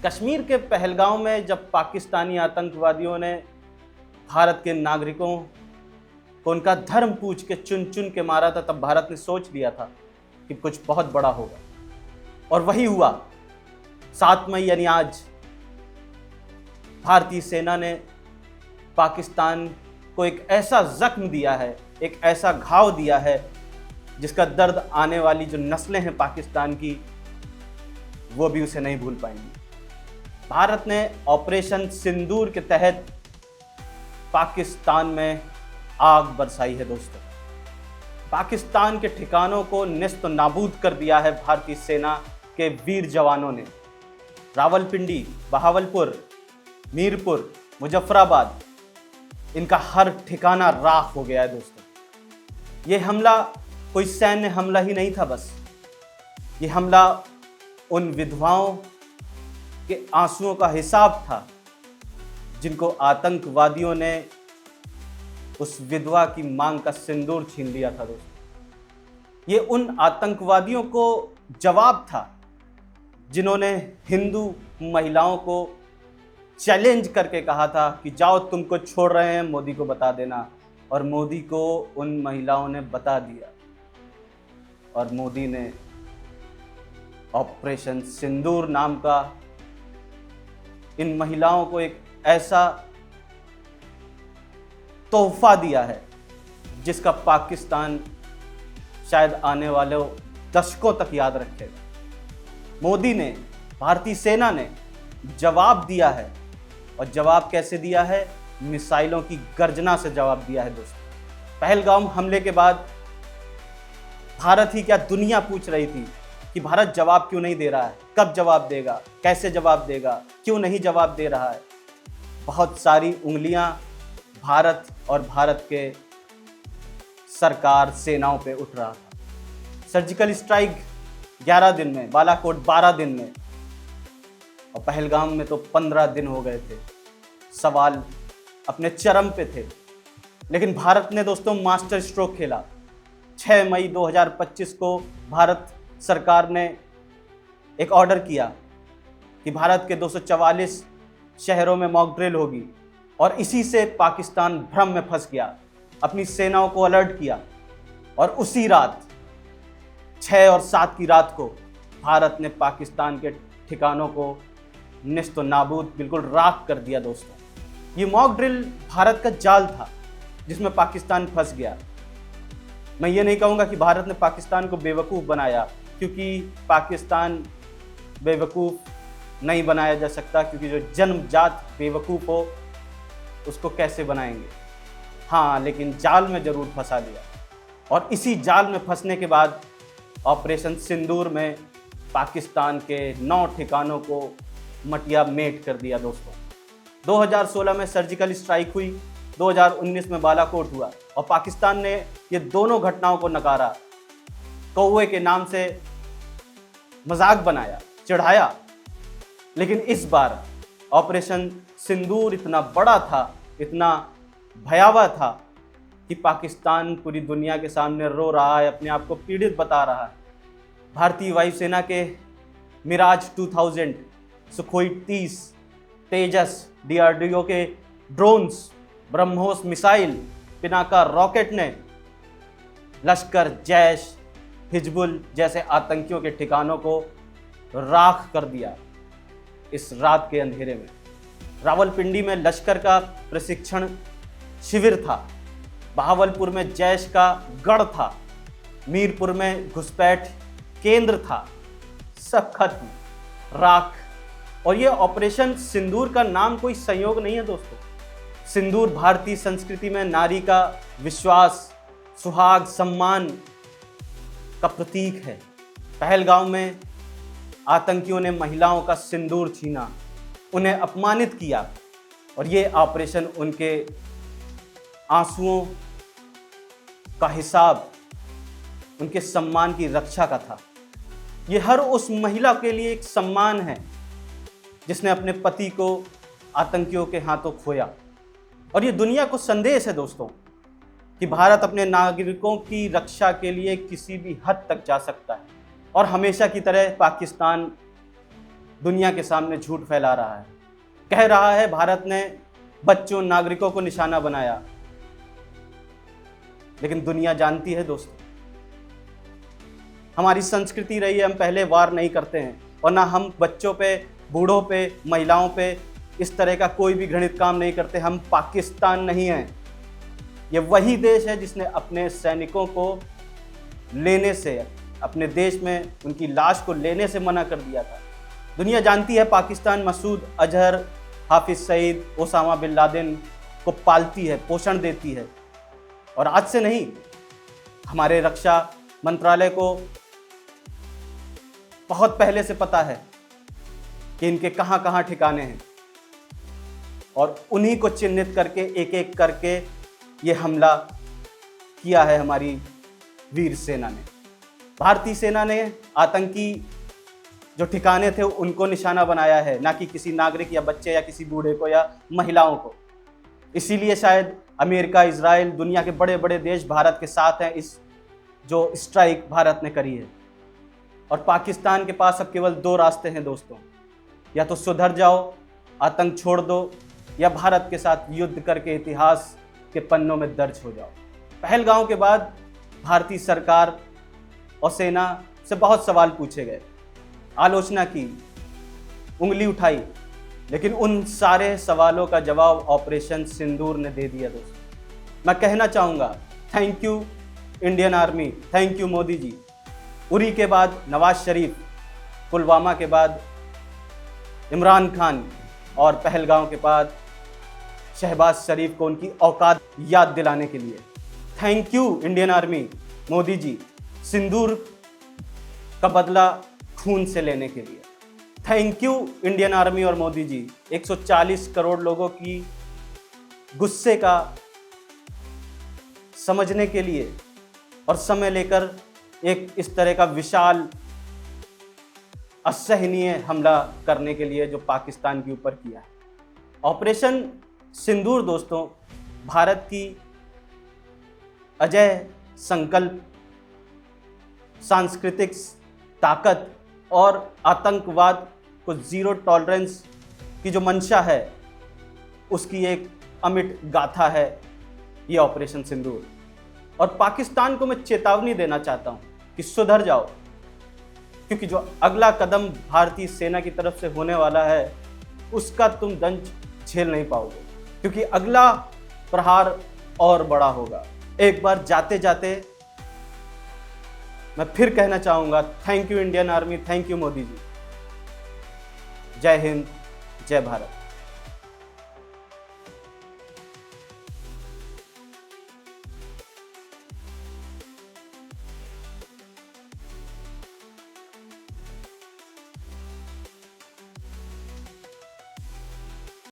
कश्मीर के पहलगांव में जब पाकिस्तानी आतंकवादियों ने भारत के नागरिकों को उनका धर्म पूछ के चुन चुन के मारा था, तब भारत ने सोच लिया था कि कुछ बहुत बड़ा होगा। और वही हुआ। 7 मई यानी आज भारतीय सेना ने पाकिस्तान को एक ऐसा जख्म दिया है, एक ऐसा घाव दिया है जिसका दर्द आने वाली जो नस्लें हैं पाकिस्तान की, वो भी उसे नहीं भूल पाएंगी। भारत ने ऑपरेशन सिंदूर के तहत पाकिस्तान में आग बरसाई है दोस्तों। पाकिस्तान के ठिकानों को नेस्त नाबूद कर दिया है भारतीय सेना के वीर जवानों ने। रावलपिंडी, बहावलपुर, मीरपुर, मुजफ्फराबाद, इनका हर ठिकाना राख हो गया है दोस्तों। ये हमला कोई सैन्य हमला ही नहीं था, बस ये हमला उन विधवाओं के आंसुओं का हिसाब था जिनको आतंकवादियों ने उस विधवा की मांग का सिंदूर छीन लिया था दोस्तों। ये उन आतंकवादियों को जवाब था जिन्होंने हिंदू महिलाओं को चैलेंज करके कहा था कि जाओ, तुमको छोड़ रहे हैं, मोदी को बता देना। और मोदी को उन महिलाओं ने बता दिया और मोदी ने ऑपरेशन सिंदूर नाम का इन महिलाओं को एक ऐसा तोहफा दिया है जिसका पाकिस्तान शायद आने वाले दशकों तक याद रखेगा। मोदी ने, भारतीय सेना ने जवाब दिया है। और जवाब कैसे दिया है? मिसाइलों की गर्जना से जवाब दिया है दोस्तों। पहलगाम हमले के बाद भारत ही क्या, दुनिया पूछ रही थी कि भारत जवाब क्यों नहीं दे रहा है, कब जवाब देगा, कैसे जवाब देगा, क्यों नहीं जवाब दे रहा है। बहुत सारी उंगलियां भारत और भारत के सरकार सेनाओं पे उठ रहा था। सर्जिकल स्ट्राइक 11 दिन में, बालाकोट 12 दिन में, और पहलगाम में तो 15 दिन हो गए थे। सवाल अपने चरम पे थे, लेकिन भारत ने दोस्तों मास्टर स्ट्रोक खेला। 6 मई 2025 को भारत सरकार ने एक ऑर्डर किया कि भारत के 244 शहरों में मॉक ड्रिल होगी, और इसी से पाकिस्तान भ्रम में फंस गया। अपनी सेनाओं को अलर्ट किया, और उसी रात 6 और 7 की रात को भारत ने पाकिस्तान के ठिकानों को निस्त नाबूद, बिल्कुल राख कर दिया दोस्तों। ये मॉक ड्रिल भारत का जाल था जिसमें पाकिस्तान फंस गया। मैं ये नहीं कहूँगा कि भारत ने पाकिस्तान को बेवकूफ़ बनाया, क्योंकि पाकिस्तान बेवकूफ़ नहीं बनाया जा सकता, क्योंकि जो जन्मजात बेवकूफ़ हो उसको कैसे बनाएंगे। हाँ, लेकिन जाल में ज़रूर फंसा दिया। और इसी जाल में फंसने के बाद ऑपरेशन सिंदूर में पाकिस्तान के 9 ठिकानों को मटिया मेट कर दिया दोस्तों। 2016 में सर्जिकल स्ट्राइक हुई, 2019 में बालाकोट हुआ, और पाकिस्तान ने ये दोनों घटनाओं को नकारा, कौवे के नाम से मजाक बनाया, चिढ़ाया। लेकिन इस बार ऑपरेशन सिंदूर इतना बड़ा था, इतना भयावह था कि पाकिस्तान पूरी दुनिया के सामने रो रहा है, अपने आप को पीड़ित बता रहा है। भारतीय वायुसेना के मिराज 2000, सुखोई 30, तेजस, DRDO के drones, BrahMos missile, Pinaka rocket ने लश्कर, जैश, हिजबुल जैसे आतंकियों के ठिकानों को राख कर दिया इस रात के अंधेरे में। रावलपिंडी में लश्कर का प्रशिक्षण शिविर था, बहावलपुर में जैश का गढ़ था, मीरपुर में घुसपैठ केंद्र था, सब खत्म, राख। और ये ऑपरेशन सिंदूर का नाम कोई संयोग नहीं है दोस्तों। सिंदूर भारतीय संस्कृति में नारी का विश्वास, सुहाग, सम्मान का प्रतीक है। पहलगाम में आतंकियों ने महिलाओं का सिंदूर छीना, उन्हें अपमानित किया, और ये ऑपरेशन उनके आंसुओं का हिसाब, उनके सम्मान की रक्षा का था। ये हर उस महिला के लिए एक सम्मान है जिसने अपने पति को आतंकियों के हाथों खोया। और ये दुनिया को संदेश है दोस्तों कि भारत अपने नागरिकों की रक्षा के लिए किसी भी हद तक जा सकता है, और हमेशा की तरह पाकिस्तान दुनिया के सामने झूठ फैला रहा है। कह रहा है भारत ने बच्चों नागरिकों को निशाना बनाया, लेकिन दुनिया जानती है दोस्तों, हमारी संस्कृति रही है हम पहले वार नहीं करते हैं, और ना हम बच्चों पे, बूढ़ों पे, महिलाओं पे इस तरह का कोई भी घृणित काम नहीं करते। हम पाकिस्तान नहीं हैं। ये वही देश है जिसने अपने सैनिकों को लेने से, अपने देश में उनकी लाश को लेने से मना कर दिया था। दुनिया जानती है Pakistan Masood Azhar, Hafiz Saeed, Osama bin Laden को पालती है, पोषण देती है। और आज से नहीं, हमारे रक्षा मंत्रालय को बहुत पहले से पता है कि इनके कहां कहां ठिकाने हैं, और उन्हीं को चिन्हित करके एक एक करके ये हमला किया है हमारी वीर सेना ने। भारतीय सेना ने आतंकी जो ठिकाने थे उनको निशाना बनाया है, ना कि किसी नागरिक या बच्चे या किसी बूढ़े को या महिलाओं को। इसीलिए शायद अमेरिका, इजराइल, दुनिया के बड़े बड़े देश भारत के साथ हैं इस जो स्ट्राइक भारत ने करी है। और पाकिस्तान के पास अब केवल दो रास्ते हैं दोस्तों, या तो सुधर जाओ, आतंक छोड़ दो, या भारत के साथ युद्ध करके इतिहास के पन्नों में दर्ज हो जाओ। पहलगाम के बाद भारतीय सरकार और सेना से बहुत सवाल पूछे गए, आलोचना की, उंगली उठाई, लेकिन उन सारे सवालों का जवाब ऑपरेशन सिंदूर ने दे दिया दोस्तों। मैं कहना चाहूँगा, thank you Indian army, thank you Modi ji. Uri के बाद नवाज शरीफ, पुलवामा के बाद इमरान खान, और पहलगाम के बाद शहबाज शरीफ को उनकी औकात याद दिलाने के लिए thank you Indian army, Modi ji. सिंदूर का बदला खून से लेने के लिए थैंक यू इंडियन आर्मी और मोदी जी। 140 करोड़ लोगों की गुस्से का समझने के लिए और समय लेकर एक इस तरह का विशाल असहनीय हमला करने के लिए जो पाकिस्तान के ऊपर किया है। ऑपरेशन सिंदूर दोस्तों भारत की अजय संकल्प, सांस्कृतिक ताकत और आतंकवाद को जीरो टॉलरेंस की जो मंशा है उसकी एक अमिट गाथा है ये ऑपरेशन सिंदूर। और पाकिस्तान को मैं चेतावनी देना चाहता हूं कि सुधर जाओ, क्योंकि जो अगला कदम भारतीय सेना की तरफ से होने वाला है उसका तुम दंश झेल नहीं पाओगे, क्योंकि अगला प्रहार और बड़ा होगा। एक बार जाते जाते मैं फिर कहना चाहूंगा, thank you Indian army, thank you Modi ji. जय हिंद, जय भारत।